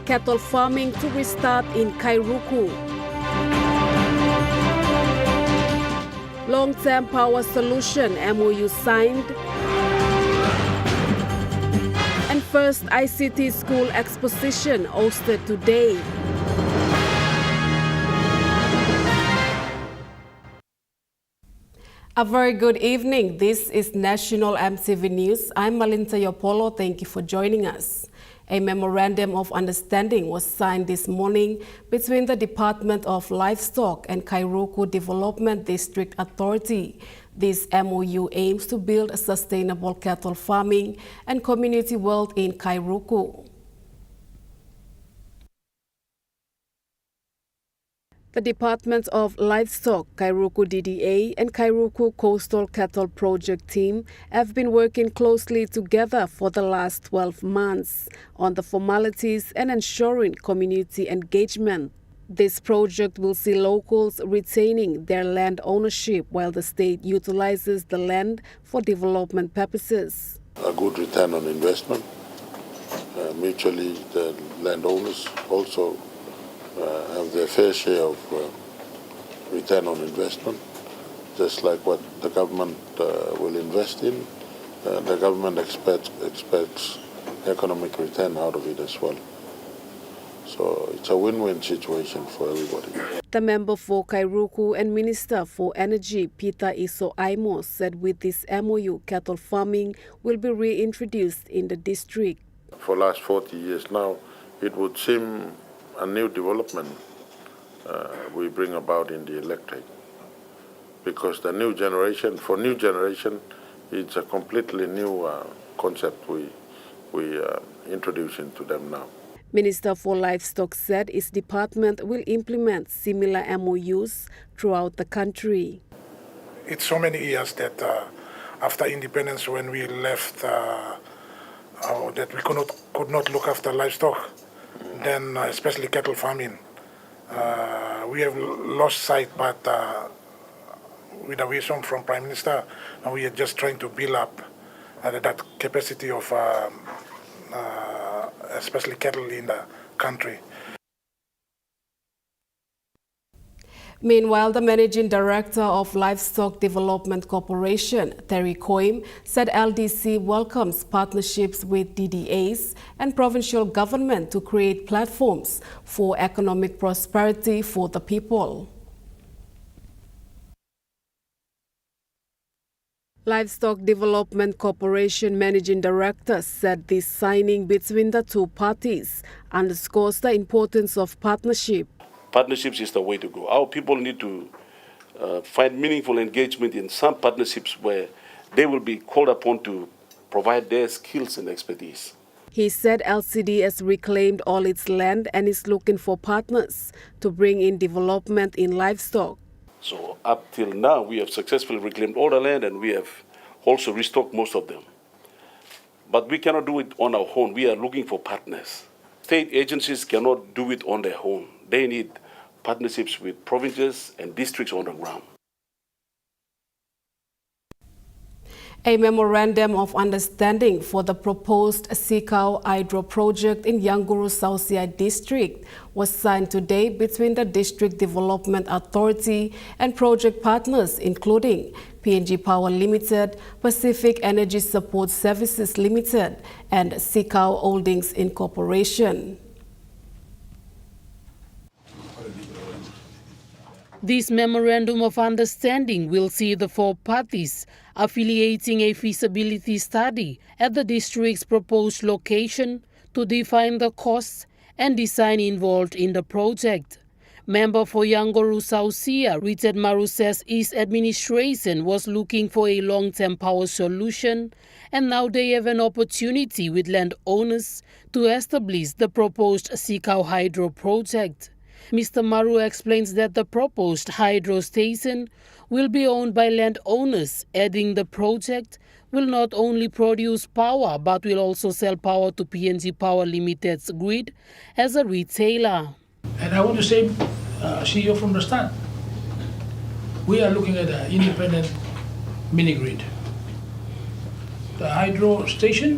cattle farming to restart in Kairuku. Long-term power solution MOU signed. And first ICT school exposition hosted today. A very good evening. This is National EMTV News. I'm Malinta Yopolo. Thank you for joining us. A memorandum of understanding was signed this morning between the Department of Livestock and Kairuku Development District Authority. This MOU aims to build a sustainable cattle farming and community wealth in Kairuku. The Department of Livestock, Kairuku DDA, and Kairuku Coastal Cattle Project team have been working closely together for the last 12 months on the formalities and ensuring community engagement. This project will see locals retaining their land ownership while the state utilizes the land for development purposes. A good return on investment. Mutually, the landowners also have their fair share of return on investment, just like what the government will invest in. The government expects economic return out of it as well. So it's a win-win situation for everybody. The member for Kairuku and Minister for Energy, Peter Iso Aimo, said with this MOU, cattle farming will be reintroduced in the district. For the last 40 years now, it would seem a new development we bring about in the electorate, because the new generation, it's a completely new concept we introduce into them now. Minister for Livestock said his department will implement similar MOUs throughout the country. It's so many years that after independence, when we left, that we could not look after livestock. Then especially cattle farming. We have lost sight, but with the wisdom from Prime Minister, now we are just trying to build up that capacity of especially cattle in the country. Meanwhile, the Managing Director of Livestock Development Corporation, Terry Coim, said LDC welcomes partnerships with DDAs and provincial government to create platforms for economic prosperity for the people. Livestock Development Corporation Managing Director said this signing between the two parties underscores the importance of partnership. Partnerships is the way to go. Our people need to find meaningful engagement in some partnerships where they will be called upon to provide their skills and expertise. He said LCD has reclaimed all its land and is looking for partners to bring in development in livestock. So up till now, we have successfully reclaimed all the land and we have also restocked most of them. But we cannot do it on our own. We are looking for partners. State agencies cannot do it on their own. They need partnerships with provinces and districts on the ground. A memorandum of understanding for the proposed Sikau Hydro project in Yanguru Southside District was signed today between the District Development Authority and project partners including PNG Power Limited, Pacific Energy Support Services Limited, and Sikau Holdings Incorporation. This memorandum of understanding will see the four parties affiliating a feasibility study at the district's proposed location to define the costs and design involved in the project. Member for Yanguru Sausia, Richard Maru says his administration was looking for a long-term power solution, and now they have an opportunity with landowners to establish the proposed Sikau Hydro project. Mr. Maru explains that the proposed hydro station will be owned by landowners, adding the project will not only produce power but will also sell power to PNG Power Limited's grid as a retailer. And I want to say, CEO from the start, we are looking at an independent mini-grid. The hydro station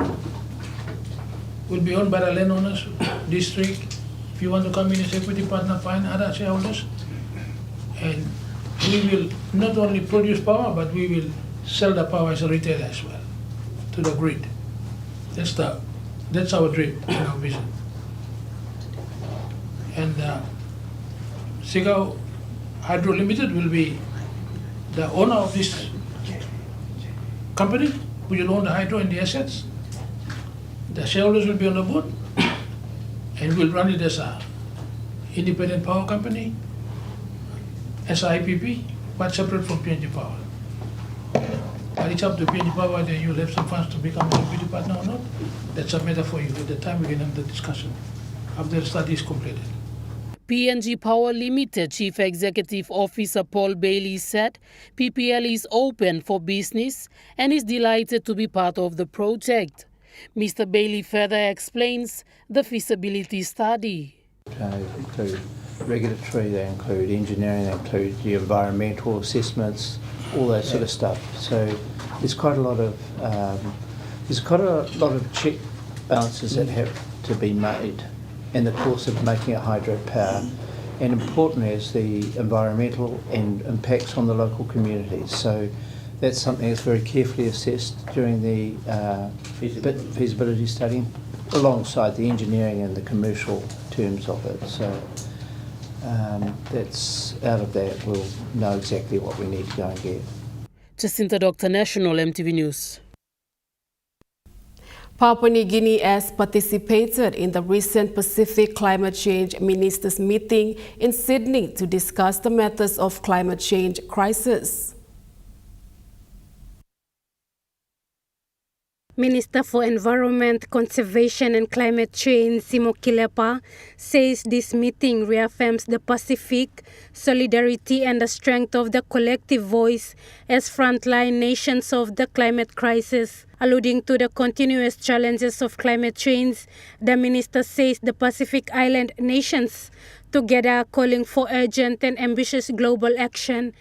will be owned by the landowners, district, If you want to come in as equity partner, find other shareholders. And we will not only produce power, but we will sell the power as a retail as well to the grid. That's our dream and our vision. And Sigao Hydro Limited will be the owner of this company. We will own the hydro and the assets. The shareholders will be on the board, and we'll run it as a independent power company, as a IPP, but separate from PNG Power. But it's up to PNG Power whether you'll have some funds to become an equity partner or not. That's a matter for you. At the time we can have the discussion after the study is completed. PNG Power Limited Chief Executive Officer Paul Bailey said PPL is open for business and is delighted to be part of the project. Mr. Bailey further explains the feasibility study. They include regulatory, they include engineering, they include the environmental assessments, all that sort of stuff. So there's quite a lot of check balances that have to be made in the course of making a hydropower, and importantly is the environmental and impacts on the local communities. So that's something that's very carefully assessed during the feasibility study, alongside the engineering and the commercial terms of it. So that's out of that we'll know exactly what we need to go and get. Jacinta Doctor, National EMTV News. Papua New Guinea has participated in the recent Pacific Climate Change Ministers meeting in Sydney to discuss the matters of climate change crisis. Minister for Environment, Conservation and Climate Change, Simo Kilepa, says this meeting reaffirms the Pacific, solidarity and the strength of the collective voice as frontline nations of the climate crisis. Alluding to the continuous challenges of climate change, the minister says the Pacific Island nations together are calling for urgent and ambitious global action.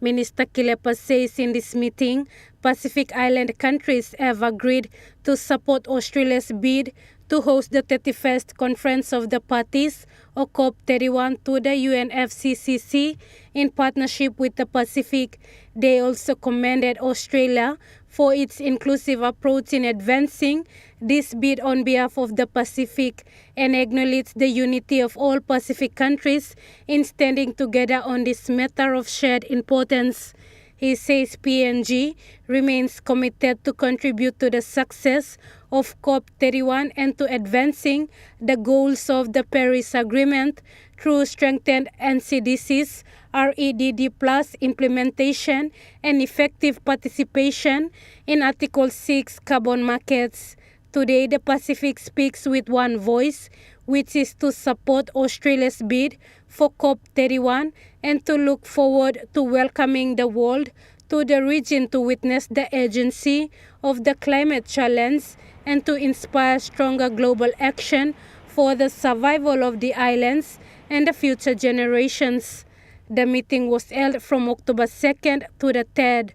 Minister Kilepa says in this meeting, Pacific Island countries have agreed to support Australia's bid to host the 31st Conference of the Parties, or COP31, to the UNFCCC in partnership with the Pacific. They also commended Australia for its inclusive approach in advancing this bid on behalf of the Pacific, and acknowledged the unity of all Pacific countries in standing together on this matter of shared importance. He says PNG remains committed to contribute to the success of COP31 and to advancing the goals of the Paris Agreement through strengthened NCDCs, REDD+ implementation and effective participation in Article 6 carbon markets. Today, the Pacific speaks with one voice, which is to support Australia's bid for COP31 and to look forward to welcoming the world to the region to witness the urgency of the climate challenge and to inspire stronger global action for the survival of the islands and the future generations. The meeting was held from October 2nd to the 3rd.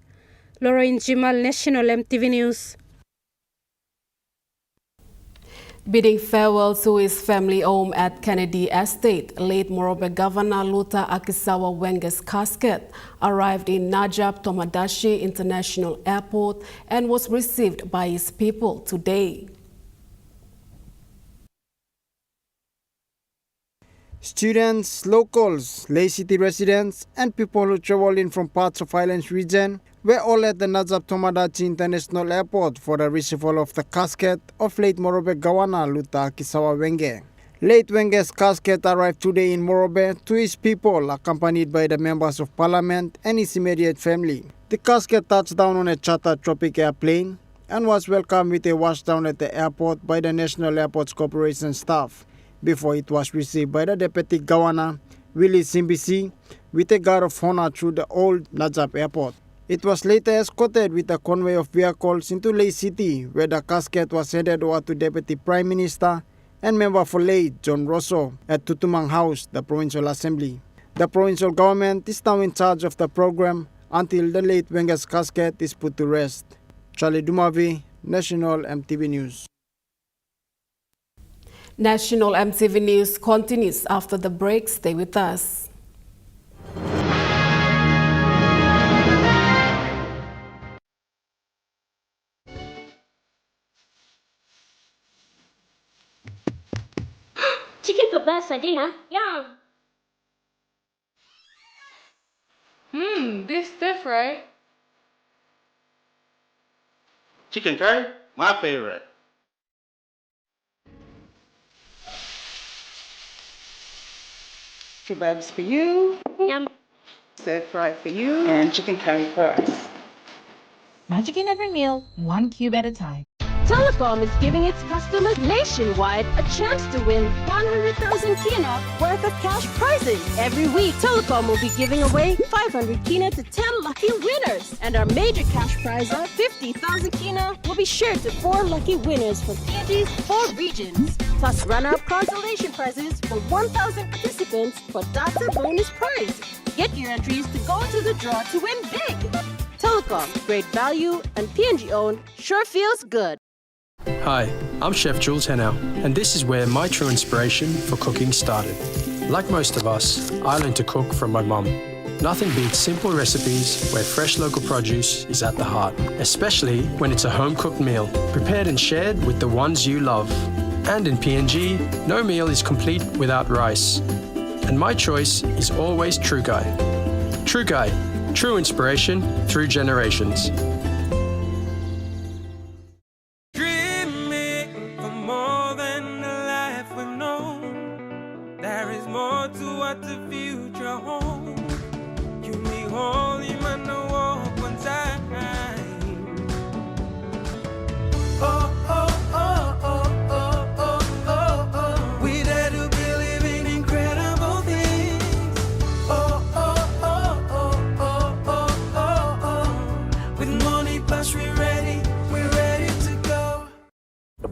Lorraine Jimal, National EMTV News. Bidding farewell to his family home at Kennedy Estate, late Morobe Governor Luther Akisawa Wenge's casket arrived in Najib Tomadashi International Airport and was received by his people today. Students, locals, Ley City residents, and people who travel in from parts of Highlands region were all at the Najib Tomadachi International Airport for the receival of the casket of late Morobe Governor Luther Akisawa Wenge. Late Wenge's casket arrived today in Morobe to his people, accompanied by the members of parliament and his immediate family. The casket touched down on a chartered Tropic airplane and was welcomed with a washdown at the airport by the National Airports Corporation staff, before it was received by the Deputy Governor, Willie Simbisi, with a guard of honor through the old Najib Airport. It was later escorted with a convoy of vehicles into Ley City, where the casket was handed over to Deputy Prime Minister and member for Ley, John Rosso, at Tutumang House, the Provincial Assembly. The provincial government is now in charge of the program until the late Wenge's casket is put to rest. Charlie Dumavi, National EMTV News. National MTV News continues after the break. Stay with us. Chicken kebab for dinner. Yum. This different. Chicken curry, my favorite. Kebabs for you, Yum. stir fry for you, and chicken curry for us. Magic in every meal, one cube at a time. Telecom is giving its customers nationwide a chance to win 100,000 kina worth of cash prizes. Every week, Telecom will be giving away 500 kina to 10 lucky winners. And our major cash prize of 50,000 kina will be shared to 4 lucky winners from PNG's 4 regions. Plus runner-up consolation prizes for 1,000 participants for data bonus prize. Get your entries to go into the draw to win big. Telecom, great value, and PNG-owned, sure feels good. Hi, I'm Chef Jules Henow, and this is where my true inspiration for cooking started. Like most of us, I learned to cook from my mum. Nothing beats simple recipes where fresh local produce is at the heart, especially when it's a home-cooked meal, prepared and shared with the ones you love. And in PNG, no meal is complete without rice. And my choice is always True Guy. True Guy, true inspiration through generations.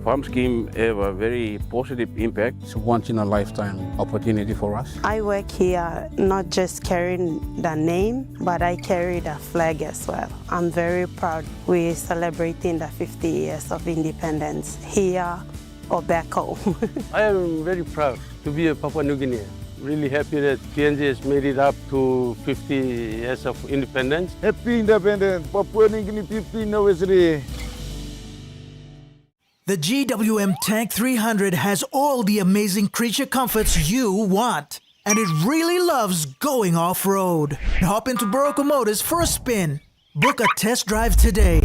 Farm scheme have a very positive impact. It's a once-in-a-lifetime opportunity for us. I work here not just carrying the name, but I carry the flag as well. I'm very proud. We're celebrating the 50 years of independence here or back home. I am very proud to be a Papua New Guinean. Really happy that PNG has made it up to 50 years of independence. Happy independence, Papua New Guinea 50 anniversary. The GWM Tank 300 has all the amazing creature comforts you want. And it really loves going off-road. Hop into Barocco Motors for a spin. Book a test drive today.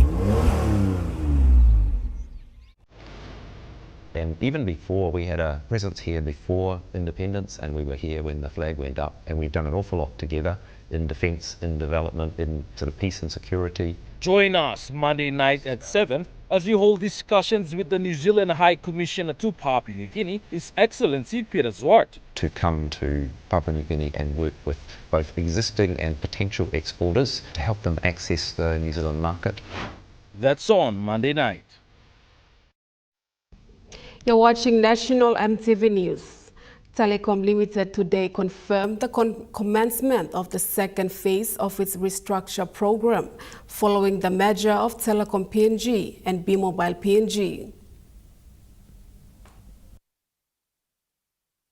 And even before, we had a presence here before independence, and we were here when the flag went up. And we've done an awful lot together in defence, in development, in sort of peace and security. Join us Monday night at 7 as we hold discussions with the New Zealand High Commissioner to Papua New Guinea, His Excellency Peter Zwart. To come to Papua New Guinea and work with both existing and potential exporters to help them access the New Zealand market. That's on Monday night. You're watching National MTV News. Telecom Limited today confirmed the commencement of the second phase of its restructure program following the merger of Telecom PNG and B-Mobile PNG.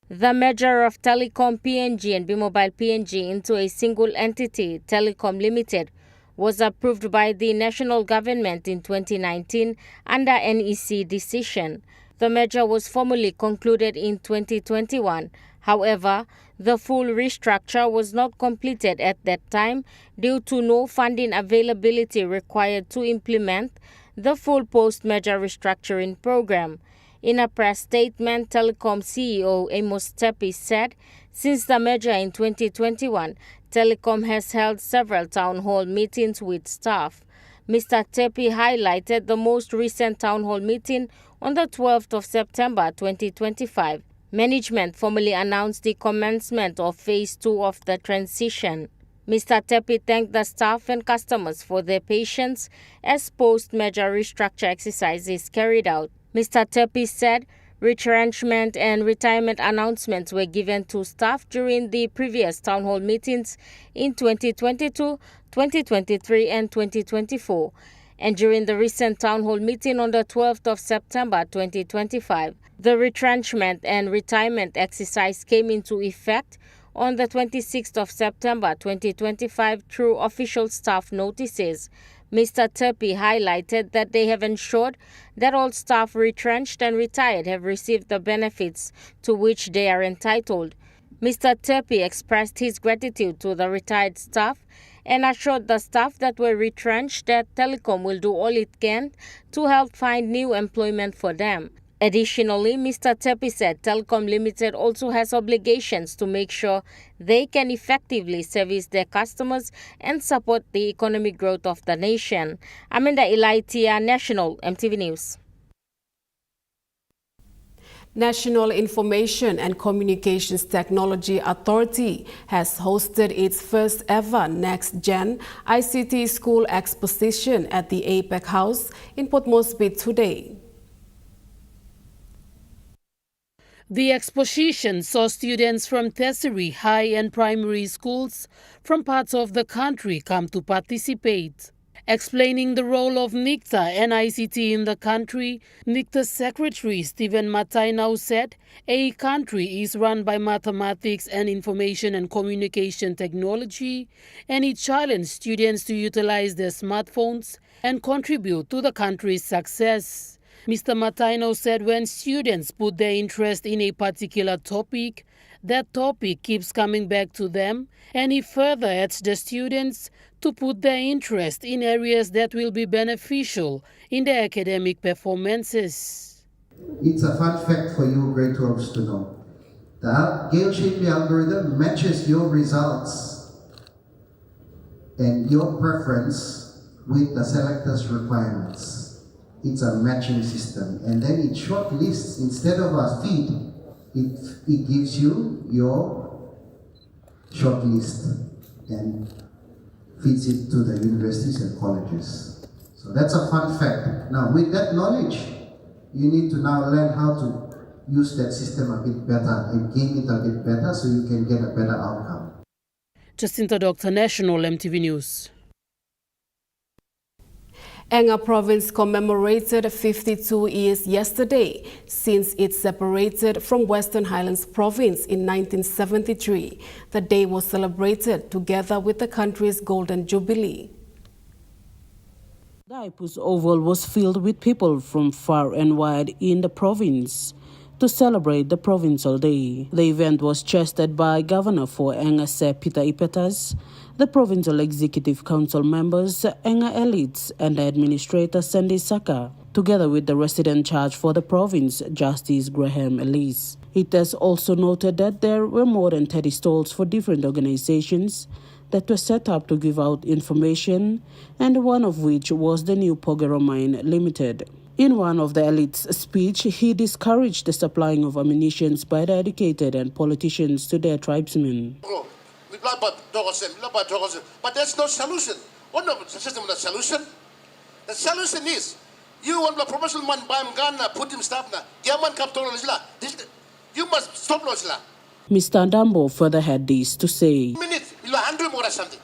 The merger of Telecom PNG and B-Mobile PNG into a single entity, Telecom Limited, was approved by the national government in 2019 under NEC decision. The merger was formally concluded in 2021. However, the full restructure was not completed at that time due to no funding availability required to implement the full post-merger restructuring program. In a press statement, Telecom CEO Amos Tepi said, since the merger in 2021, Telecom has held several town hall meetings with staff. Mr. Tepi highlighted the most recent town hall meeting on the 12th of September 2025. Management formally announced the commencement of Phase 2 of the transition. Mr. Tepi thanked the staff and customers for their patience as post-merger restructure exercises carried out. Mr. Tepi said retrenchment and retirement announcements were given to staff during the previous town hall meetings in 2022, 2023 and 2024. And during the recent town hall meeting on the 12th of September 2025, the retrenchment and retirement exercise came into effect on the 26th of September 2025 through official staff notices. Mr. Turpie highlighted that they have ensured that all staff retrenched and retired have received the benefits to which they are entitled. Mr. Turpie expressed his gratitude to the retired staff and assured the staff that were retrenched that Telecom will do all it can to help find new employment for them. Additionally, Mr. Turpie said Telecom Limited also has obligations to make sure they can effectively service their customers and support the economic growth of the nation. Aminda Ilaitia, National EMTV News. National Information and Communications Technology Authority has hosted its first ever Next Gen ICT School Exposition at the APEC House in Port Moresby today. The exposition saw students from tertiary, high and primary schools from parts of the country come to participate. Explaining the role of NICTA and ICT in the country, NICTA Secretary Stephen Matainau said a country is run by mathematics and information and communication technology, and it challenged students to utilize their smartphones and contribute to the country's success. Mr. Matainau said when students put their interest in a particular topic, that topic keeps coming back to them, and he further urged the students to put their interest in areas that will be beneficial in their academic performances. It's a fun fact for you grade 12s to know. The Gale-Shapley algorithm matches your results and your preference with the selector's requirements. It's a matching system, and then it shortlists instead of a feed. It gives you your shortlist and feeds it to the universities and colleges. So that's a fun fact. Now, with that knowledge, you need to now learn how to use that system a bit better and game it a bit better so you can get a better outcome. Jacinta Doctor, National EMTV News. Enga Province commemorated 52 years yesterday since it separated from Western Highlands Province in 1973. The day was celebrated together with the country's Golden Jubilee. The Ipus Oval was filled with people from far and wide in the province to celebrate the Provincial Day. The event was chaired by Governor for Enga Sir Peter Ipetas, the Provincial Executive Council members, Enga elites, and the Administrator Sandy Saka, together with the resident charge for the province, Justice Graham Ellis. It has also noted that there were more than 30 stalls for different organizations that were set up to give out information, and one of which was the new Pogero Mine Limited. In one of the elite's speech, he discouraged the supplying of ammunition by the educated and politicians to their tribesmen. But there's no solution. What no system the solution? The solution is you want the professional man buy him gun, put him stop na. You must stop those. Mr. Ndambo further had this to say. Minute, you are 100 more or something.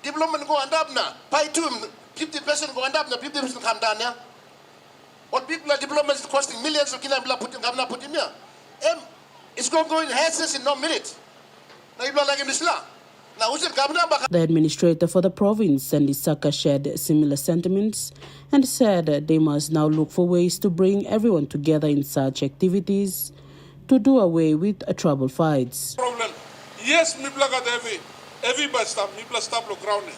Development go and up now. Pay to him, 50% go and up now, 50% come down now. What people are development is costing millions of Kinabla put him here. It's going to go in heads in no minute. The administrator for the province, Sandy Saka, shared similar sentiments and said they must now look for ways to bring everyone together in such activities to do away with trouble fights. Problem. Yes, Mibla got everybody stop lo ground.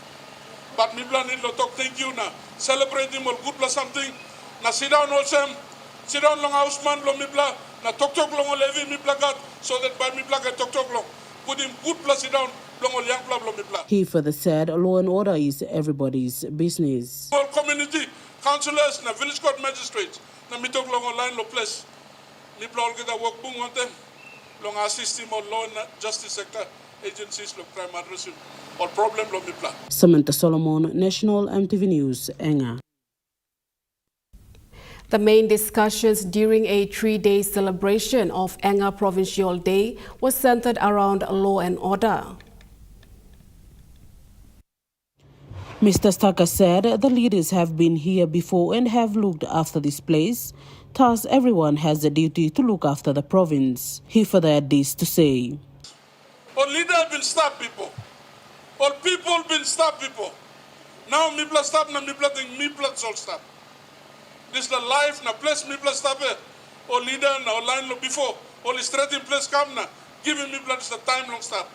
But Mibla need to talk thank you now. Celebrate him or good plus something. Now sit down also. Sit down long house man lo Mibla. Now talk long all every Mibla got so that by Mibla get talk long. Put him good plus down. He further said law and order is everybody's business. All community councillors, na village court magistrates, na me talk long online lo place. Me all get a work boom on them. Long assist him on law and justice sector agencies lo crime addressing. All problem lo me plan. Samantha Solomon, National EMTV News, Enga. The main discussions during a 3-day celebration of Enga Provincial Day was centered around law and order. Mr. Stacker said the leaders have been here before and have looked after this place. Thus, everyone has a duty to look after the province. He further had this to say. All leaders will stop people. All people will stop people. Now me plus stop na me plus think me plus all stop. This is the life na place me plus stop it. All leader na all line lo before. All straight in place come na. Give him me plus the time long stop.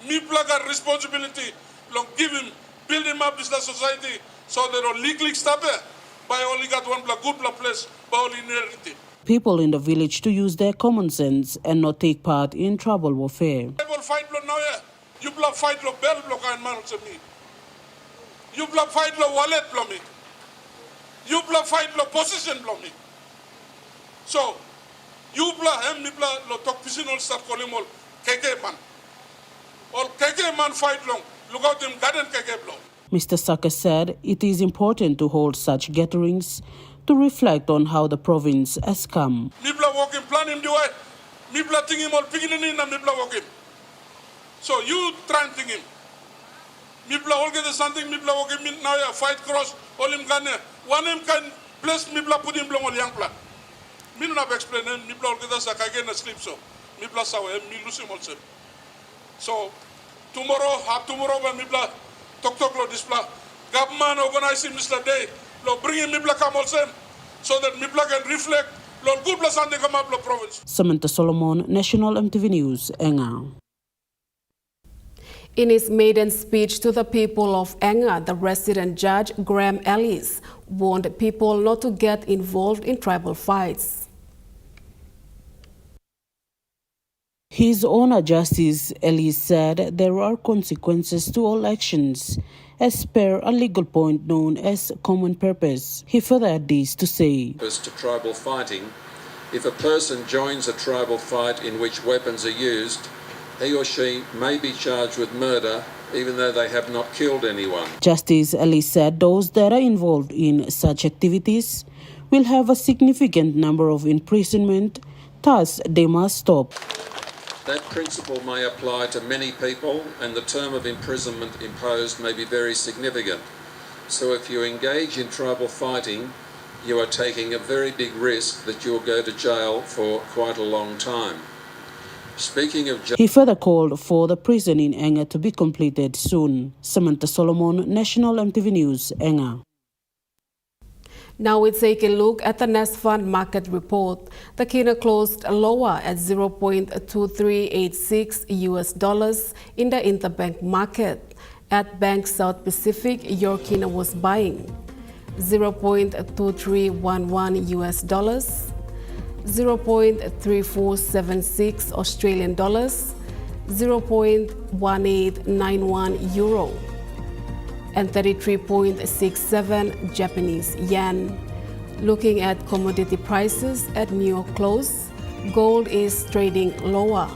Me plus got responsibility long give him. Build him up this society so that all legally stop it. By only got one good place, by only inheritance. People in the village to use their common sense and not take part in tribal warfare. Tribal fight now, you block fight lo bell block and man to me. You block fight lo wallet blow me. You block fight lo position blow me. So you block him me block lo talk pisin all start calling all KK man. All KK man fight long. Look out them garden KK blow. Mr. Saka said it is important to hold such gatherings to reflect on how the province has come. Mibla walking plan him do I. Mibla think him all picking in and Mibla walking. So you try and think him. Mibla all get something Mibla walking now ya fight cross all him can one him can bless Mibla put him blong all young plan. Me don't have explain him Mibla all get us like again sleep so. Mibla saw him me lose him also. So tomorrow when Mibla talk lo display. Government organize him this day. Lo bring him Mibla come also so that Mibla can reflect lo good plus and come up lo province. Samantha Solomon, National EMTV News, Enga. In his maiden speech to the people of Enga, the resident judge, Graham Ellis, warned people not to get involved in tribal fights. His Honour Justice Ellis said there are consequences to all actions, as per a legal point known as common purpose. He further had this to say. To tribal fighting, if a person joins a tribal fight in which weapons are used, he or she may be charged with murder even though they have not killed anyone. Justice Ellis said those that are involved in such activities will have a significant number of imprisonment, thus they must stop. That principle may apply to many people and the term of imprisonment imposed may be very significant. So if you engage in tribal fighting, you are taking a very big risk that you'll go to jail for quite a long time. Speaking of he further called for the prison in Enga to be completed soon. Samantha Solomon, National EMTV News, Enga. Now we take a look at the Nest Fund market report. The kina closed lower at 0.2386 US dollars in the interbank market. At Bank South Pacific, your kina was buying 0.2311 US dollars, 0.3476 Australian dollars, 0.1891 euro, and 33.67 Japanese yen. Looking at commodity prices at New York close, gold is trading lower,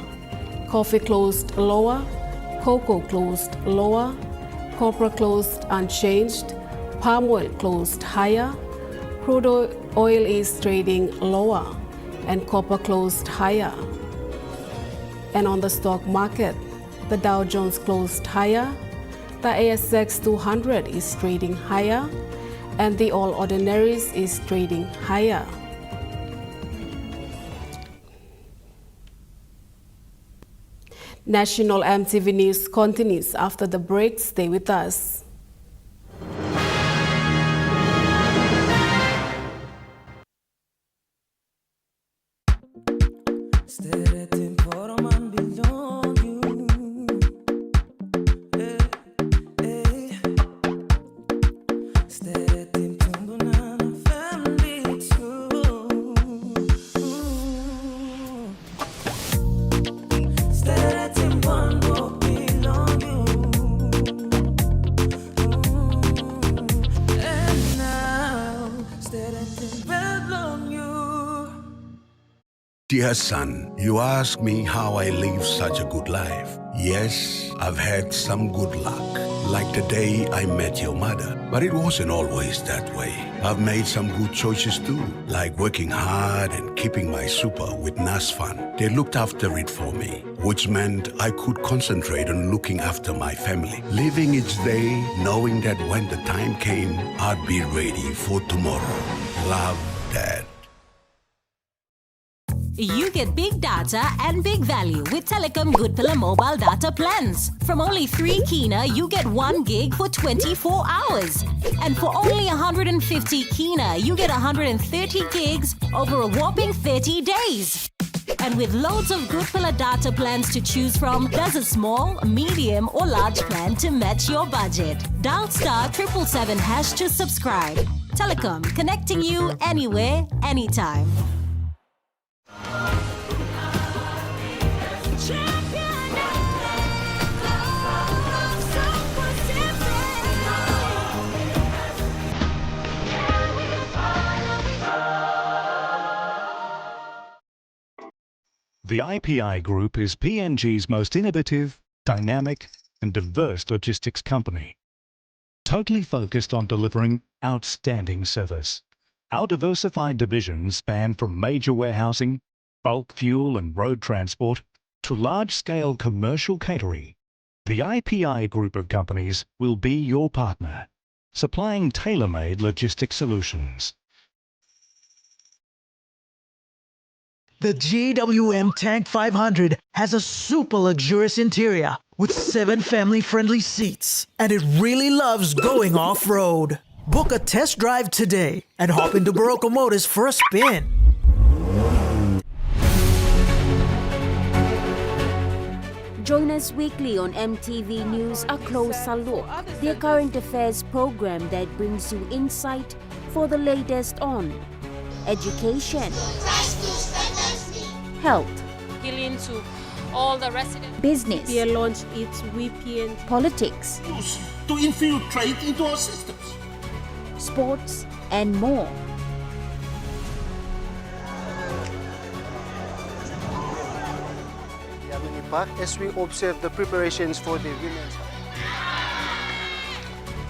coffee closed lower, cocoa closed lower, copper closed unchanged, palm oil closed higher, crude oil is trading lower, and copper closed higher. And on the stock market, the Dow Jones closed higher, the ASX 200 is trading higher, and the All Ordinaries is trading higher. National EMTV News continues after the break. Stay with us. Dear son, you ask me how I live such a good life. Yes, I've had some good luck. like the day I met your mother. But it wasn't always that way. I've made some good choices too, like working hard and keeping my super with NASFAN. They looked after it for me, which meant I could concentrate on looking after my family. Living each day, knowing that when the time came, I'd be ready for tomorrow. Love, Dad. You get big data and big value with Telecom Good Pillar mobile data plans. From only 3 kina, you get 1 gig for 24 hours. And for only 150 kina, you get 130 gigs over a whopping 30 days. And with loads of Good Pillar data plans to choose from, there's a small, medium or large plan to match your budget. Dial *777# to subscribe. Telecom, connecting you anywhere, anytime. The IPI Group is PNG's most innovative, dynamic, and diverse logistics company, totally focused on delivering outstanding service. Our diversified divisions span from major warehousing, bulk fuel and road transport, to large-scale commercial catering. The IPI Group of companies will be your partner, supplying tailor-made logistics solutions. The GWM Tank 500 has a super luxurious interior with 7 family-friendly seats, and it really loves going off-road. Book a test drive today and hop into Barocco Motors for a spin. Join us weekly on MTV News A Closer Look, their current affairs program that brings you insight for the latest on education, health, appealing to all the residents. Business. They launched its VPN. Politics. To infiltrate into our systems. Sports and more. As we observe the preparations for the women's.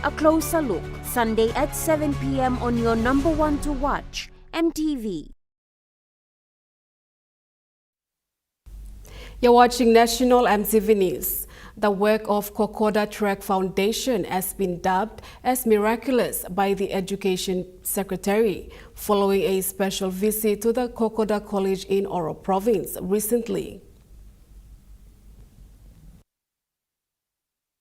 A Closer Look, Sunday at 7 p.m. on your number one to watch, MTV. You're watching National MTV News. The work of Kokoda Trek Foundation has been dubbed as miraculous by the Education Secretary following a special visit to the Kokoda College in Oro Province recently.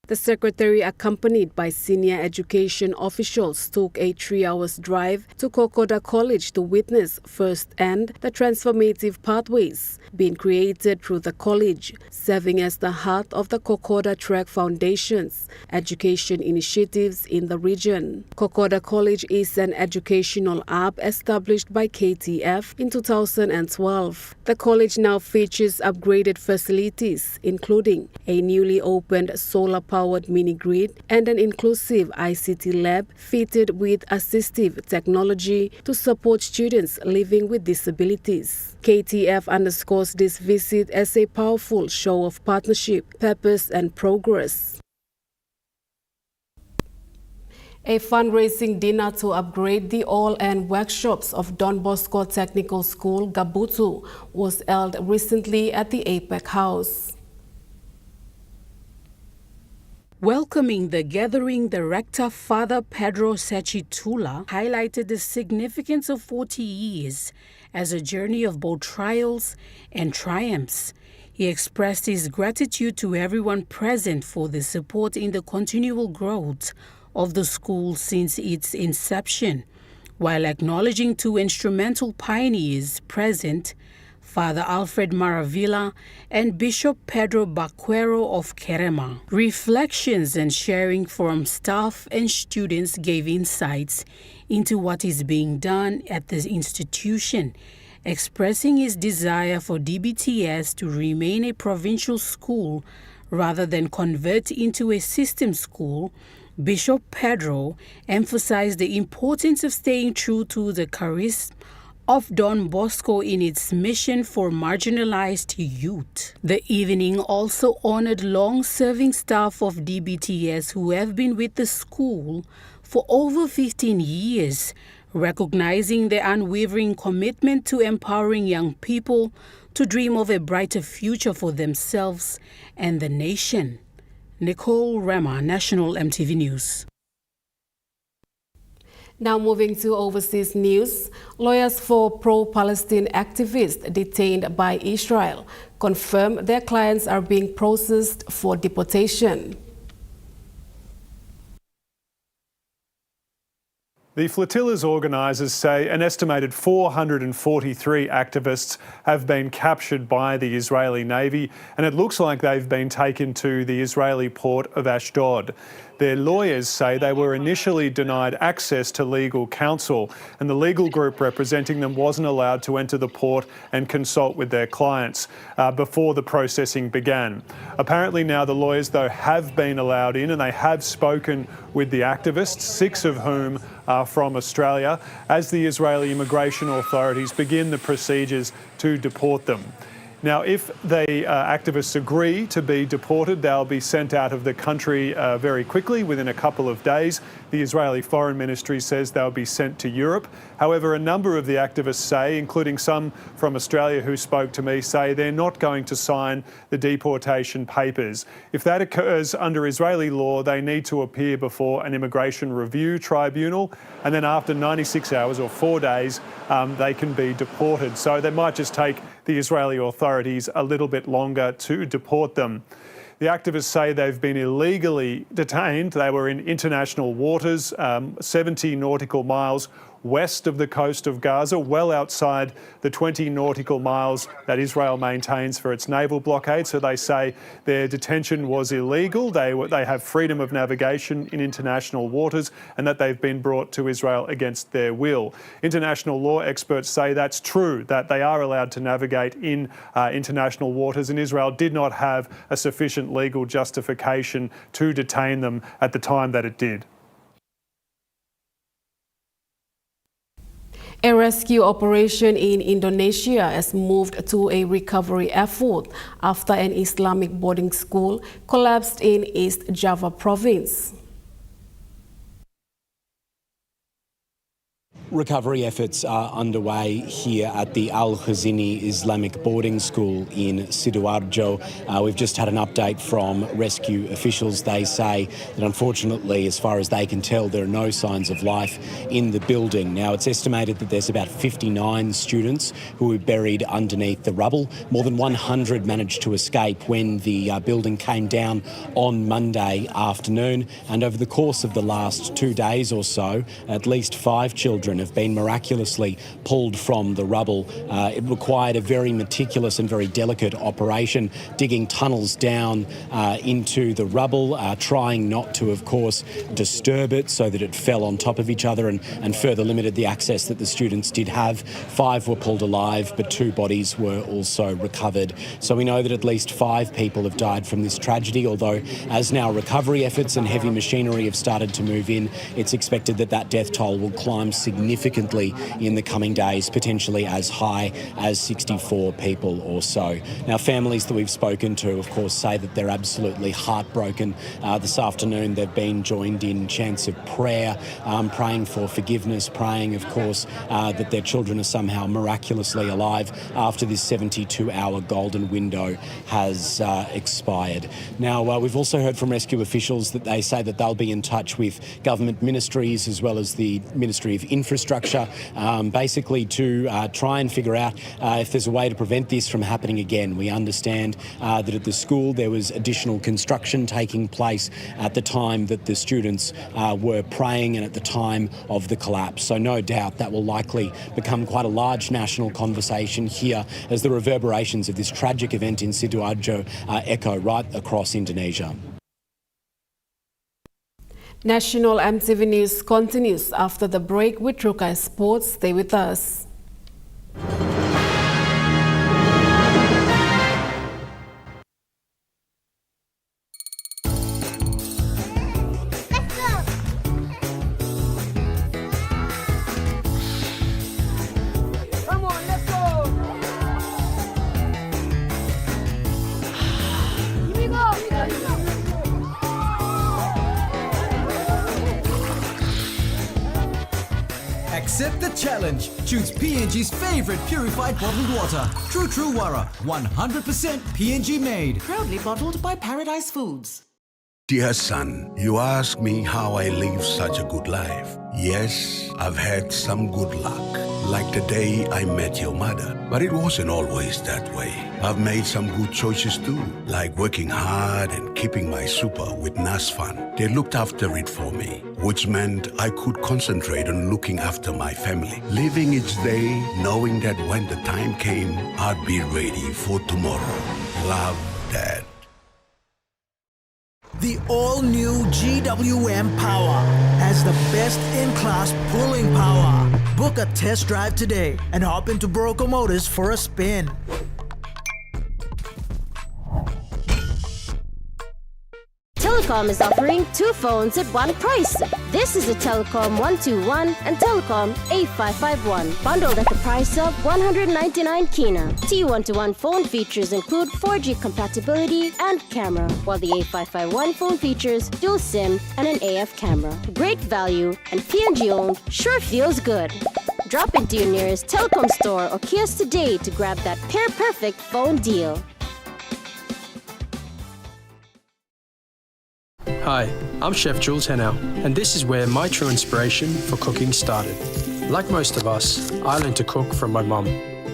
The Secretary, accompanied by senior education officials, took a 3-hour drive to Kokoda College to witness firsthand the transformative pathways being created through the college, serving as the heart of the Kokoda Trek Foundation's education initiatives in the region. Kokoda College is an educational hub established by KTF in 2012. The college now features upgraded facilities, including a newly opened solar-powered mini-grid and an inclusive ICT lab fitted with assistive technology to support students living with disabilities. KTF underscores this visit as a powerful show of partnership, purpose, and progress. A fundraising dinner to upgrade the all-and workshops of Don Bosco Technical School, Gabutu, was held recently at the APEC House. Welcoming the gathering, Director Father Pedro Sechitula highlighted the significance of 40 years as a journey of both trials and triumphs. He expressed his gratitude to everyone present for the support in the continual growth of the school since its inception, while acknowledging 2 instrumental pioneers present, Father Alfred Maravilla and Bishop Pedro Baquero of Kerema. Reflections and sharing from staff and students gave insights into what is being done at the institution, expressing his desire for DBTS to remain a provincial school rather than convert into a system school. Bishop Pedro emphasized the importance of staying true to the charisma of Don Bosco in its mission for marginalized youth. The evening also honored long-serving staff of DBTS who have been with the school for over 15 years, recognizing their unwavering commitment to empowering young people to dream of a brighter future for themselves and the nation. Nicole Rama, National EMTV News. Now moving to overseas news, lawyers for pro-Palestine activists detained by Israel confirm their clients are being processed for deportation. The flotilla's organisers say an estimated 443 activists have been captured by the Israeli Navy, and it looks like they've been taken to the Israeli port of Ashdod. Their lawyers say they were initially denied access to legal counsel, and the legal group representing them wasn't allowed to enter the port and consult with their clients before the processing began. Apparently now the lawyers, though, have been allowed in, and they have spoken with the activists, 6 of whom are from Australia, as the Israeli immigration authorities begin the procedures to deport them. Now, if the activists agree to be deported, they'll be sent out of the country very quickly, within a couple of days. The Israeli Foreign Ministry says they'll be sent to Europe. However, a number of the activists say, including some from Australia who spoke to me, say they're not going to sign the deportation papers. If that occurs under Israeli law, they need to appear before an immigration review tribunal, and then after 96 hours or 4 days, they can be deported. So they might just take the Israeli authorities a little bit longer to deport them. The activists say they've been illegally detained. They were in international waters, 70 nautical miles west of the coast of Gaza, well outside the 20 nautical miles that Israel maintains for its naval blockade. So they say their detention was illegal. They have freedom of navigation in international waters, and that they've been brought to Israel against their will. International law experts say that's true, that they are allowed to navigate in international waters, and Israel did not have a sufficient legal justification to detain them at the time that it did. A rescue operation in Indonesia has moved to a recovery effort after an Islamic boarding school collapsed in East Java province. Recovery efforts are underway here at the Al-Khazini Islamic Boarding School in Sidoarjo. We've just had an update from rescue officials. They say that unfortunately, as far as they can tell, there are no signs of life in the building. Now, it's estimated that there's about 59 students who were buried underneath the rubble. More than 100 managed to escape when the building came down on Monday afternoon. And over the course of the last 2 days or so, at least 5 children have been miraculously pulled from the rubble. It required a very meticulous and very delicate operation, digging tunnels down into the rubble, trying not to, of course, disturb it so that it fell on top of each other and further limited the access that the students did have. 5 were pulled alive, but 2 bodies were also recovered. So we know that at least 5 people have died from this tragedy, although as now recovery efforts and heavy machinery have started to move in, it's expected that that death toll will climb significantly in the coming days, potentially as high as 64 people or so. Now, families that we've spoken to, of course, say that they're absolutely heartbroken. This afternoon, they've been joined in chants of prayer, praying for forgiveness, praying, of course, that their children are somehow miraculously alive after this 72-hour golden window has expired. Now, we've also heard from rescue officials that they say that they'll be in touch with government ministries as well as the Ministry of Infrastructure, basically to try and figure out if there's a way to prevent this from happening again. We understand that at the school there was additional construction taking place at the time that the students were praying and at the time of the collapse. So no doubt that will likely become quite a large national conversation here as the reverberations of this tragic event in Sidoarjo echo right across Indonesia. National EMTV News continues after the break with Rukai Sports. Stay with us. challenge. Choose PNG's favorite purified bottled water. True Wara, 100% PNG made. Proudly bottled by Paradise Foods. Dear son, you ask me how I live such a good life. Yes, I've had some good luck, like the day I met your mother. But it wasn't always that way. I've made some good choices too, like working hard and keeping my super with NASFAN. They looked after it for me, which meant I could concentrate on looking after my family. Living each day, knowing that when the time came, I'd be ready for tomorrow. Love, Dad. The all-new GWM Power has the best-in-class pulling power. Book a test drive today and hop into Broco Motors for a spin. Telecom is offering 2 phones at one price. This is a Telecom 121 and Telecom A551, bundled at the price of 199 kina. T121 phone features include 4G compatibility and camera, while the A551 phone features dual SIM and an AF camera. Great value and PNG owned sure feels good. Drop into your nearest Telecom store or kiosk today to grab that pair-perfect phone deal. Hi, I'm Chef Jules Hennow, and this is where my true inspiration for cooking started. Like most of us, I learned to cook from my mum.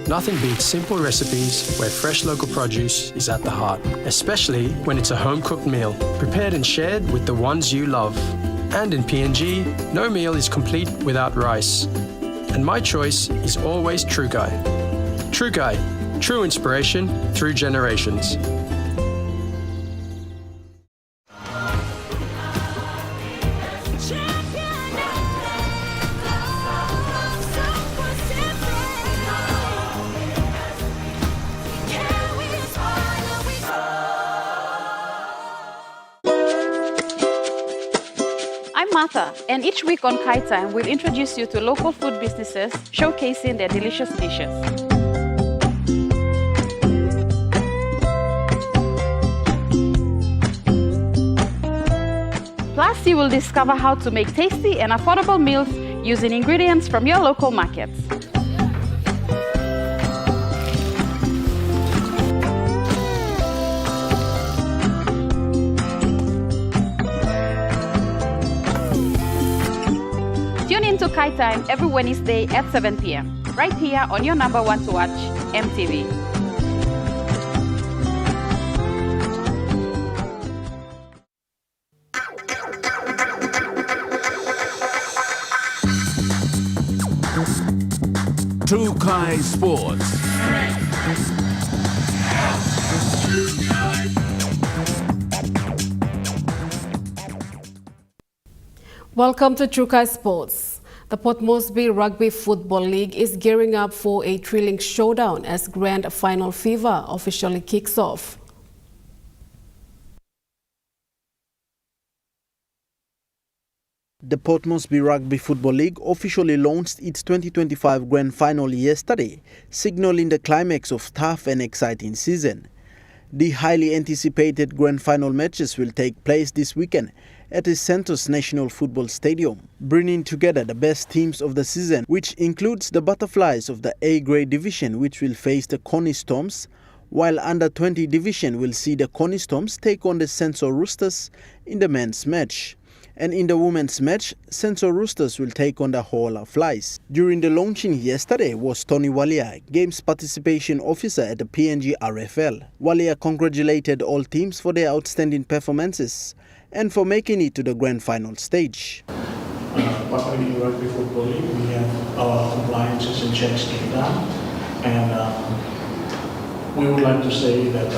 Nothing beats simple recipes where fresh local produce is at the heart, especially when it's a home-cooked meal, prepared and shared with the ones you love. And in PNG, no meal is complete without rice. And my choice is always True Guy. True Guy, true inspiration through generations. I'm Martha, and each week on Kai Time, we'll introduce you to local food businesses showcasing their delicious dishes. Plus, you will discover how to make tasty and affordable meals using ingredients from your local markets. Tune in to Kai Time every Wednesday at 7 p.m. right here on your number one to watch, EMTV. True Kai Sports. Welcome to Trukai Sports. The Port Moresby Rugby Football League is gearing up for a thrilling showdown as Grand Final fever officially kicks off. The Port Moresby Rugby Football League officially launched its 2025 Grand Final yesterday, signaling the climax of tough and exciting season. The highly anticipated Grand Final matches will take place this weekend at the Santos National Football Stadium, bringing together the best teams of the season, which includes the Butterflies of the A-grade division, which will face the Connie Storms, while Under-20 division will see the Connie Storms take on the Sensor Roosters in the men's match. And in the women's match, Sensor Roosters will take on the Hawla Flies. During the launching yesterday was Tony Walia, Games Participation Officer at the PNG RFL. Walia congratulated all teams for their outstanding performances and for making it to the Grand Final stage. Papua New Guinea Rugby Football League, we have our compliances and checks getting done, and we would like to say that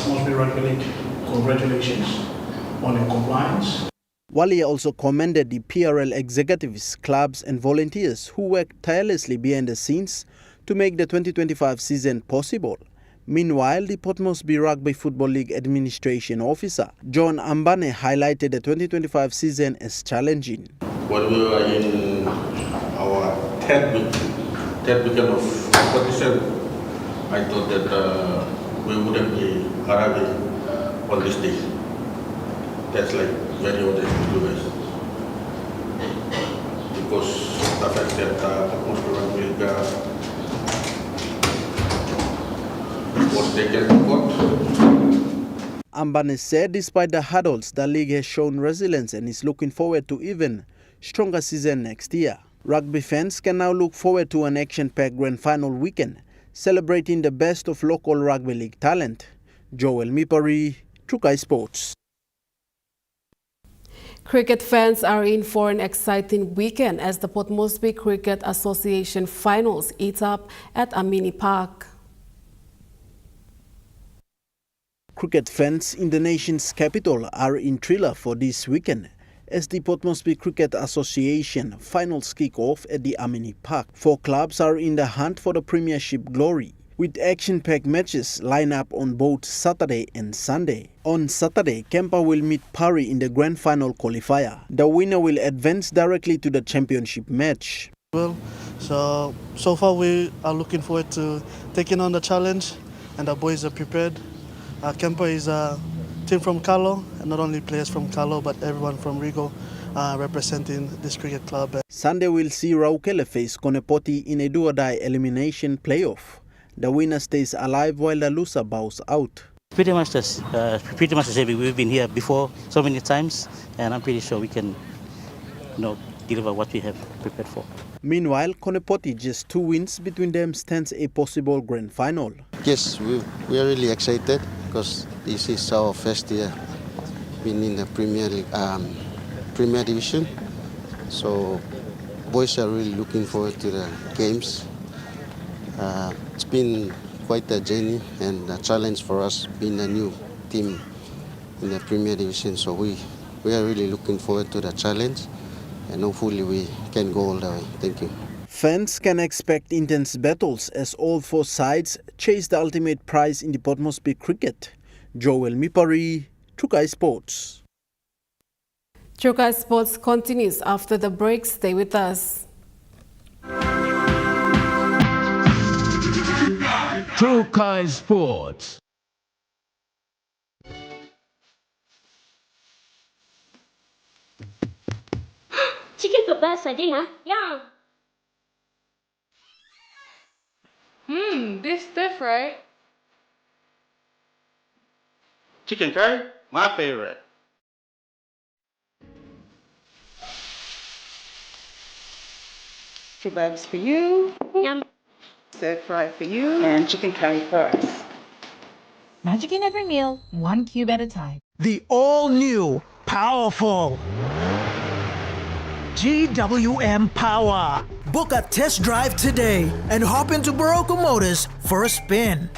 Moresby Rugby League, congratulations on your compliance. Walia also commended the PRL executives, clubs and volunteers who worked tirelessly behind the scenes to make the 2025 season possible. Meanwhile, the Port Moresby Rugby Football League Administration Officer, John Ambane, highlighted the 2025 season as challenging. When we were in our third weekend of competition, I thought that we wouldn't be arriving on this day. That's like very honest to you guys. Because the fact that Portsmouth Rugby League was taken to court. Ambane said despite the hurdles, the league has shown resilience and is looking forward to even stronger season next year. Rugby fans can now look forward to an action-packed grand final weekend, celebrating the best of local rugby league talent. Joel Mipari, Trukai Sports. Cricket fans are in for an exciting weekend as the Port Moresby Cricket Association finals eat up at Amini Park. Cricket fans in the nation's capital are in thriller for this weekend as the Port Moresby Cricket Association finals kick off at the Amini Park. 4 clubs are in the hunt for the Premiership glory, with action-packed matches line up on both Saturday and Sunday. On Saturday, Kempa will meet Pari in the grand final qualifier. The winner will advance directly to the championship match. Well, so far we are looking forward to taking on the challenge, and the boys are prepared. Kempa is a team from Carlo, and not only players from Carlo, but everyone from Rigo representing this cricket club. Sunday will see Raukele face Konepoti in a do-or-die elimination playoff. The winner stays alive while the loser bows out. Pretty much the same. We've been here before so many times, and I'm pretty sure we can, deliver what we have prepared for. Meanwhile, Konepoti, just 2 wins between them, stands a possible grand final. Yes, we are really excited because this is our first year being in the Premier League, Premier Division. So, boys are really looking forward to the games. It's been quite a journey and a challenge for us being a new team in the Premier Division. So we are really looking forward to the challenge, and hopefully we can go all the way. Thank you. Fans can expect intense battles as all 4 sides chase the ultimate prize in the Port Moresby cricket. Joel Mipari, Trukai Sports. Trukai Sports continues after the break. Stay with us. Trukai Sports. Chicken's the best, I think, huh? Yeah. This stuff, right? Chicken curry, my favorite. Kebabs for you. Yum. Stir fry for you. And chicken curry for us. Magic in every meal, 1 cube at a time. The all-new, powerful GWM Power. Book a test drive today and hop into Barocco Motors for a spin.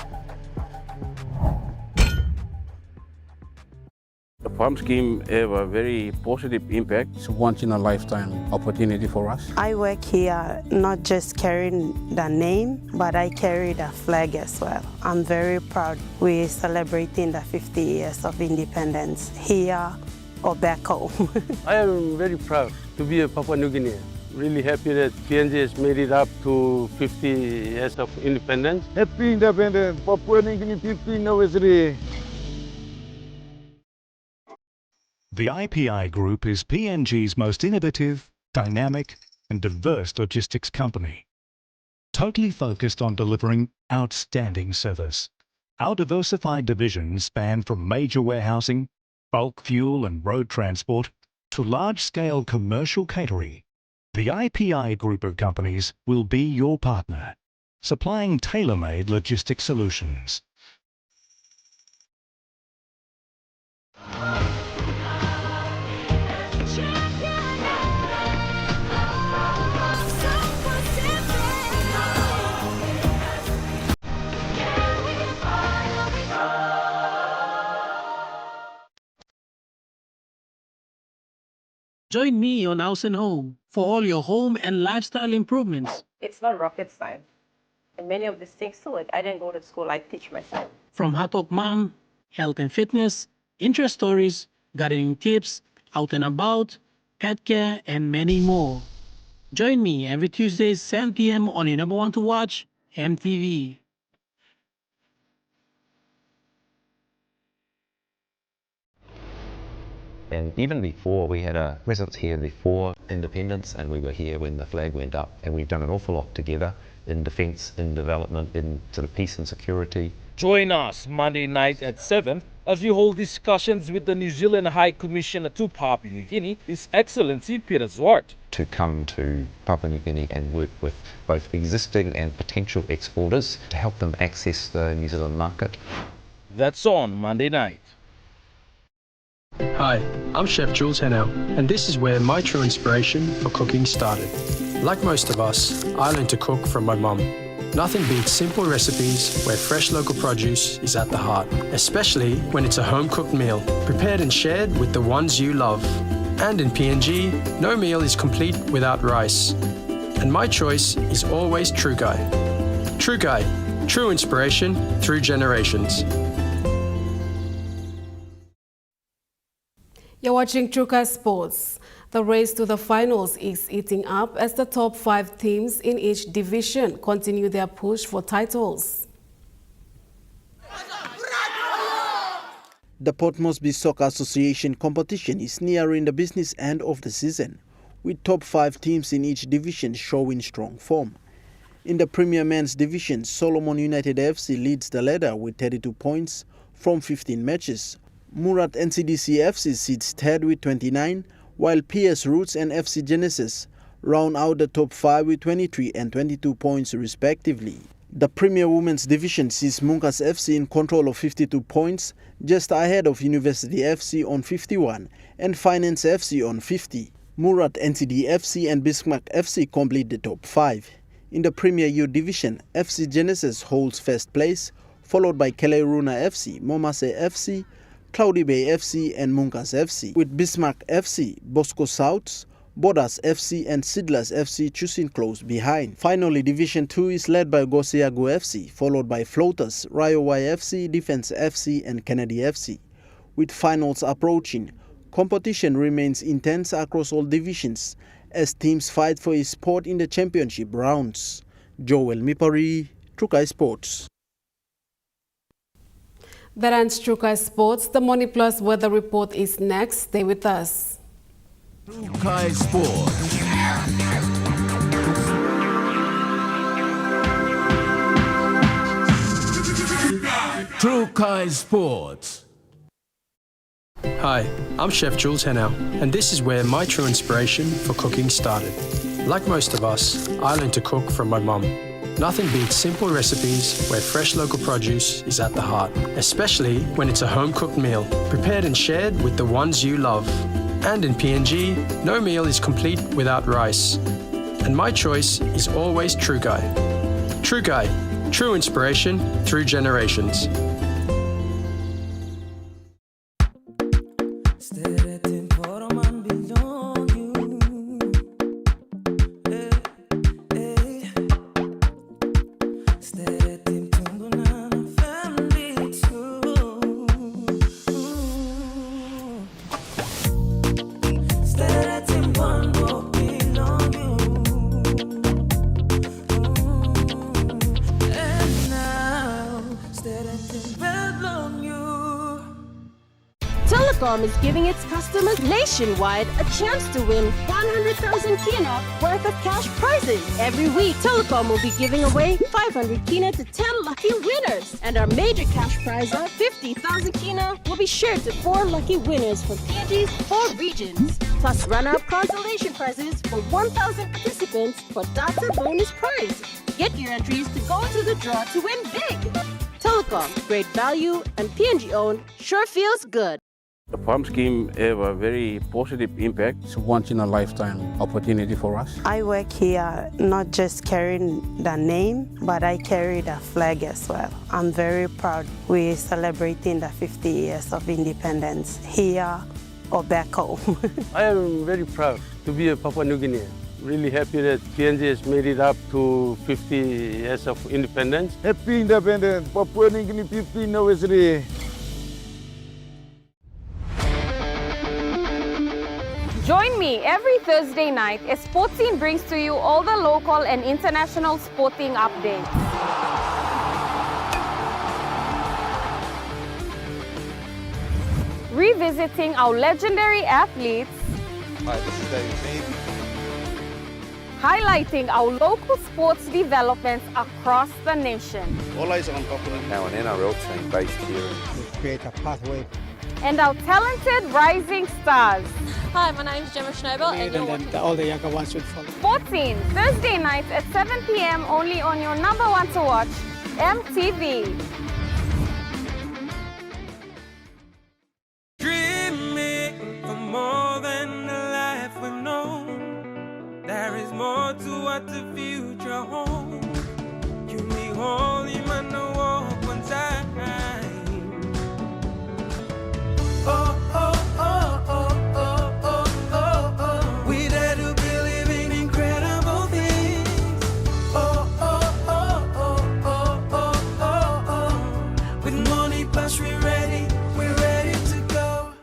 The PALM scheme have a very positive impact. It's a once-in-a-lifetime opportunity for us. I work here not just carrying the name, but I carry the flag as well. I'm very proud. We're celebrating the 50 years of independence here or back home. I am very proud to be a Papua New Guinea. Really happy that PNG has made it up to 50 years of independence. Happy independence, Papua New Guinea 50th anniversary. The IPI Group is PNG's most innovative, dynamic, and diverse logistics company. Totally focused on delivering outstanding service. Our diversified divisions span from major warehousing, bulk fuel and road transport, to large-scale commercial catering. The IPI Group of companies will be your partner, supplying tailor-made logistics solutions. Join me on House and Home for all your home and lifestyle improvements. It's not rocket science. And many of these things too, I didn't go to school, I teach myself. From Hatok Mom, health and fitness, interest stories, gardening tips, out and about, pet care, and many more. Join me every Tuesday, 7 p.m. on your number one to watch, EMTV. And even before, we had a resident here before. independence, and we were here when the flag went up, and we've done an awful lot together in defence, in development, in sort of peace and security. Join us Monday night at 7 as we hold discussions with the New Zealand High Commissioner to Papua New Guinea, His Excellency Peter Zwart. To come to Papua New Guinea and work with both existing and potential exporters to help them access the New Zealand market. That's on Monday night. Hi, I'm Chef Jules Henow, and this is where my true inspiration for cooking started. Like most of us, I learned to cook from my mum. Nothing beats simple recipes where fresh local produce is at the heart, especially when it's a home-cooked meal, prepared and shared with the ones you love. And in PNG, no meal is complete without rice. And my choice is always True Guy. True Guy, true inspiration through generations. You're watching Truka Sports. The race to the finals is heating up as the top 5 teams in each division continue their push for titles. The Port Moresby Soccer Association competition is nearing the business end of the season, with top 5 teams in each division showing strong form. In the Premier Men's Division, Solomon United FC leads the ladder with 32 points from 15 matches. Murat NCDC FC sits third with 29, while PS Roots and FC Genesis round out the top 5 with 23 and 22 points respectively. The Premier Women's Division sees Munkas FC in control of 52 points, just ahead of University FC on 51 and Finance FC on 50. Murat NCD FC and Bismarck FC complete the top 5. In the Premier U Division, FC Genesis holds first place, followed by Keleruna FC, Momase FC, Cloudy Bay FC and Munkas FC, with Bismarck FC, Bosco Souths, Bodas FC and Sidlas FC choosing close behind. Finally, Division 2 is led by Gosiago FC, followed by Floaters, Rio Y FC, Defense FC and Kennedy FC. With finals approaching, competition remains intense across all divisions as teams fight for a spot in the championship rounds. Joel Mipari, Trukai Sports. That ends Trukai Sports. The Money Plus weather report is next. Stay with us. Trukai Sports. Trukai Sports. Hi, I'm Chef Jules Henow, and this is where my true inspiration for cooking started. Like most of us, I learned to cook from my mum. Nothing beats simple recipes where fresh local produce is at the heart, especially when it's a home-cooked meal, prepared and shared with the ones you love. And in PNG, no meal is complete without rice. And my choice is always True Guy. True Guy, true inspiration through generations. Telecom is giving its customers nationwide a chance to win 100,000 kina worth of cash prizes. Every week, Telecom will be giving away 500 kina to 10 lucky winners. And our major cash prize of 50,000 kina will be shared to 4 lucky winners from PNG's 4 regions. Plus runner-up consolation prizes for 1,000 participants for data bonus prize. Get your entries to go into the draw to win big. Telecom, great value and PNG owned, sure feels good. The farm scheme have a very positive impact. It's a once-in-a-lifetime opportunity for us. I work here not just carrying the name, but I carry the flag as well. I'm very proud. We're celebrating the 50 years of independence here or back home. I am very proud to be a Papua New Guinean. Really happy that PNG has made it up to 50 years of independence. Happy independence, Papua New Guinea 50 anniversary. Join me every Thursday night as Sportscene brings to you all the local and international sporting updates. Revisiting our legendary athletes. Hi, this is David Mead. highlighting our local sports developments across the nation. All eyes on Papua. Now an NRL team based here. To create a pathway. And our talented rising stars. Hi, my name is Gemma Schnobel and you're watching all the younger ones should follow. Sporting, Thursday nights at 7 p.m. only on your number one to watch, EMTV. Dreaming for more than the life we've known. There is more to what the future holds. You need holy man to walk one time. Oh, oh, oh, oh, oh, oh, oh, oh. We dare to believe in incredible things. Oh, oh, oh, oh, oh, oh, oh, oh. With money plus we're ready to go.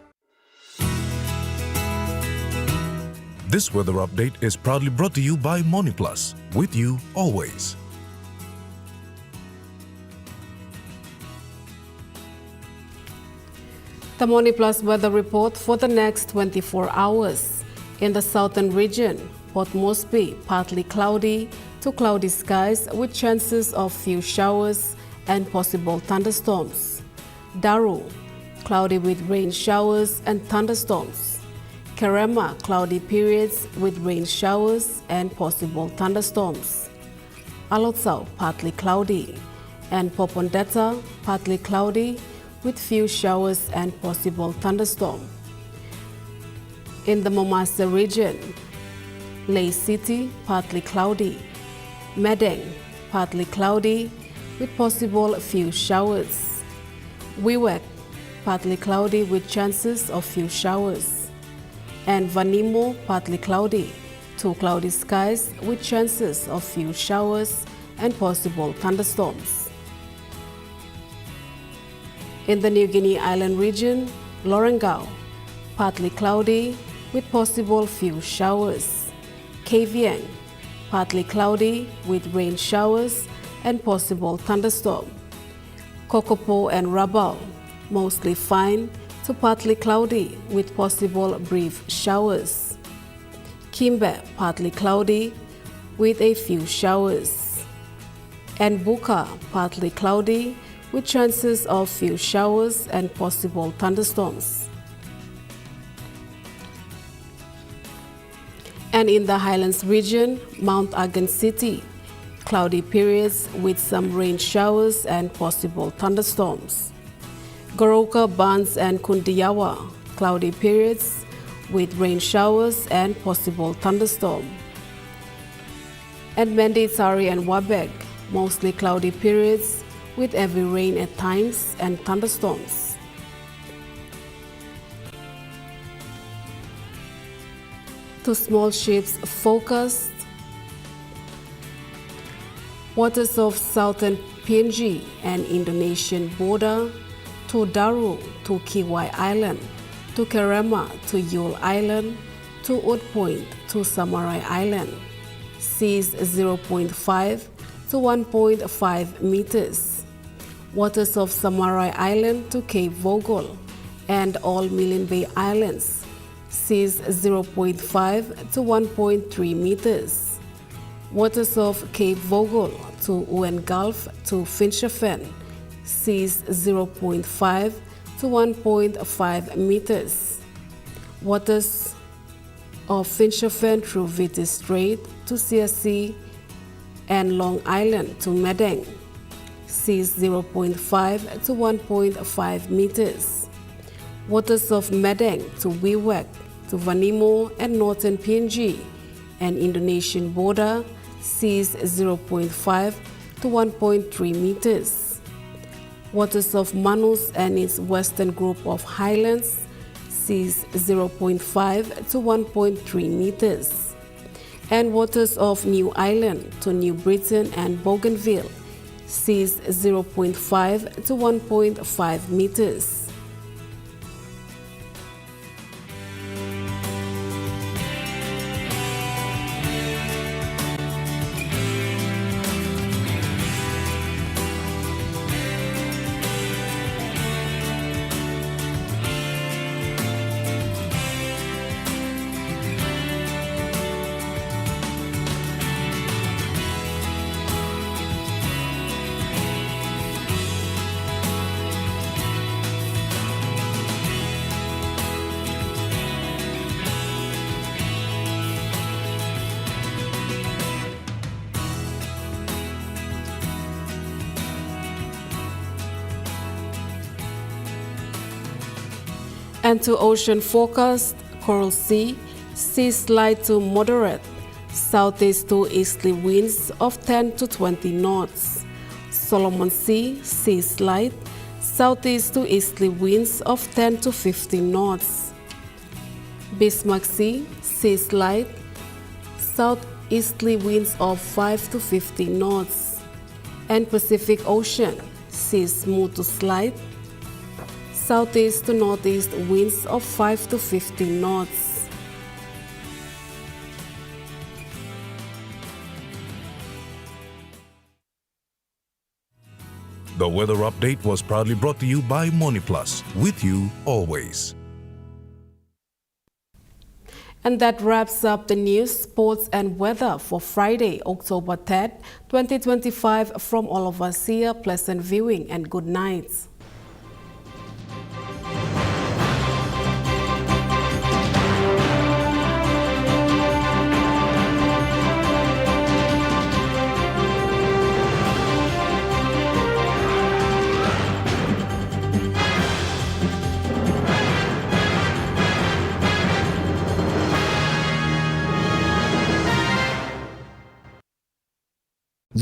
This weather update is proudly brought to you by MoneyPlus, with you always. The Money Plus weather report for the next 24 hours. In the southern region, Port Moresby, partly cloudy to cloudy skies with chances of few showers and possible thunderstorms. Daru, cloudy with rain showers and thunderstorms. Kerema, cloudy periods with rain showers and possible thunderstorms. Alotsau, partly cloudy. And Popondetta, partly cloudy with few showers and possible thunderstorm. In the Momasa region, Lay City, partly cloudy. Madang, partly cloudy with possible few showers. Wewak, partly cloudy with chances of few showers. And Vanimo, partly cloudy to cloudy skies with chances of few showers and possible thunderstorms. In the New Guinea Island region, Lorengau, partly cloudy with possible few showers. Kavieng, partly cloudy with rain showers and possible thunderstorm. Kokopo and Rabaul, mostly fine to partly cloudy with possible brief showers. Kimbe, partly cloudy with a few showers. And Buka, partly cloudy with chances of few showers and possible thunderstorms. And in the Highlands region, Mount Agan City, cloudy periods with some rain showers and possible thunderstorms. Goroka, Barnes and Kundiawa, cloudy periods with rain showers and possible thunderstorm. And Menditsari and Wabeg, mostly cloudy periods with heavy rain at times and thunderstorms. To small ships focused, waters of southern PNG and Indonesian border, to Daru, to Kiwai Island, to Kerema, to Yule Island, to Wood Point, to Samurai Island. Seas 0.5 to 1.5 meters. Waters of Samurai Island to Cape Vogel and all Milne Bay Islands. Seas 0.5 to 1.3 meters. Waters of Cape Vogel to Owen Gulf to Finschhafen. Seas 0.5 to 1.5 meters. Waters of Finschhafen through Viti Strait to CSC and Long Island to Madang. Seas 0.5 to 1.5 meters. Waters of Madang to Wewak to Vanimo and northern PNG and Indonesian border, seas 0.5 to 1.3 meters. Waters of Manus and its western group of highlands, seas 0.5 to 1.3 meters. And waters of New Ireland to New Britain and Bougainville, seas 0.5 to 1.5 meters. And to ocean forecast, Coral Sea, seas light to moderate, southeast to easterly winds of 10 to 20 knots. Solomon Sea, seas light, southeast to easterly winds of 10 to 15 knots. Bismarck Sea, seas light, southeasterly winds of 5 to 15 knots. And Pacific Ocean, seas smooth to slight, southeast to northeast winds of 5 to 15 knots. The weather update was proudly brought to you by MoneyPlus, with you always. And that wraps up the news, sports and weather for Friday, October 3rd, 2025. From all of us here, pleasant viewing and good night.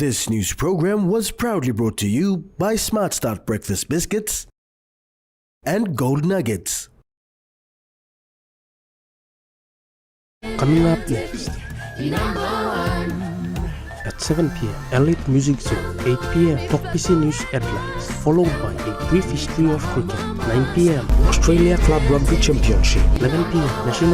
This news program was proudly brought to you by Smart Start Breakfast Biscuits and Gold Nuggets. Coming up next, at 7 p.m. Elite Music Zone, 8 p.m. Talk PC News headlines, followed by a brief history of cricket. 9 p.m. Australia Club Rugby Championship. 11 p.m. National